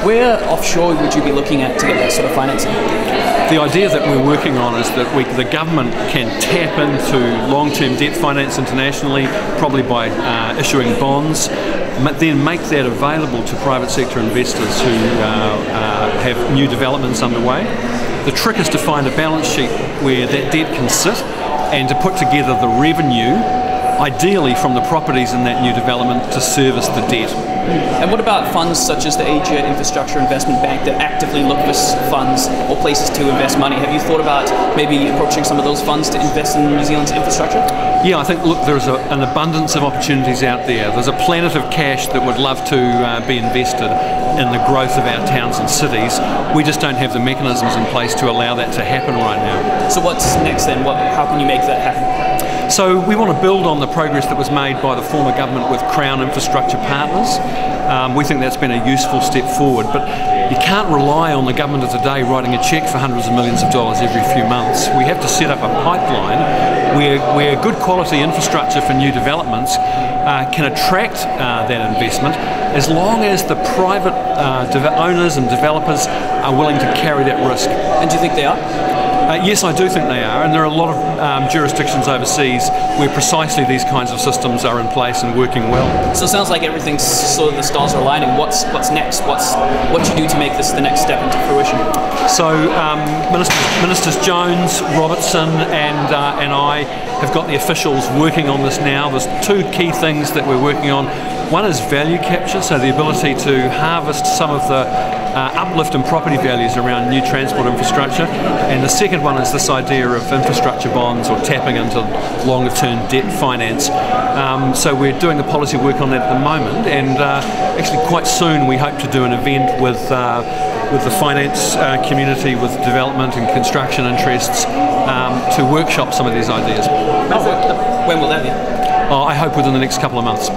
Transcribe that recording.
Where offshore would you be looking at to get that sort of financing? The idea that we're working on is that the government can tap into long-term debt finance internationally, probably by issuing bonds, then make that available to private sector investors who have new developments underway. The trick is to find a balance sheet where that debt can sit and to put together the revenue, ideally from the properties in that new development, to service the debt. And what about funds such as the AGIA Infrastructure Investment Bank that actively look for funds or places to invest money? Have you thought about maybe approaching some of those funds to invest in New Zealand's infrastructure? Yeah, I think, look, there's an abundance of opportunities out there. There's a planet of cash that would love to be invested in the growth of our towns and cities. We just don't have the mechanisms in place to allow that to happen right now. So what's next then? How can you make that happen? So we want to build on the progress that was made by the former government with Crown Infrastructure Partners. We think that's been a useful step forward, but you can't rely on the government of today writing a cheque for hundreds of millions of dollars every few months. We have to set up a pipeline where good quality infrastructure for new developments can attract that investment, as long as the private owners and developers are willing to carry that risk. And do you think they are? Yes, I do think they are, and there are a lot of jurisdictions overseas where precisely these kinds of systems are in place and working well. So it sounds like everything's sort of, the stars are aligning. What's next? What do you do to make this the next step into fruition? So Ministers Jones, Robertson and I have got the officials working on this now. There's two key things that we're working on. One is value capture, so the ability to harvest some of the uplift in property values around new transport infrastructure, and the second one is this idea of infrastructure bonds or tapping into longer term debt finance. So we're doing the policy work on that at the moment, and actually quite soon we hope to do an event with the finance community, with development and construction interests, to workshop some of these ideas. When will that be? I hope within the next couple of months.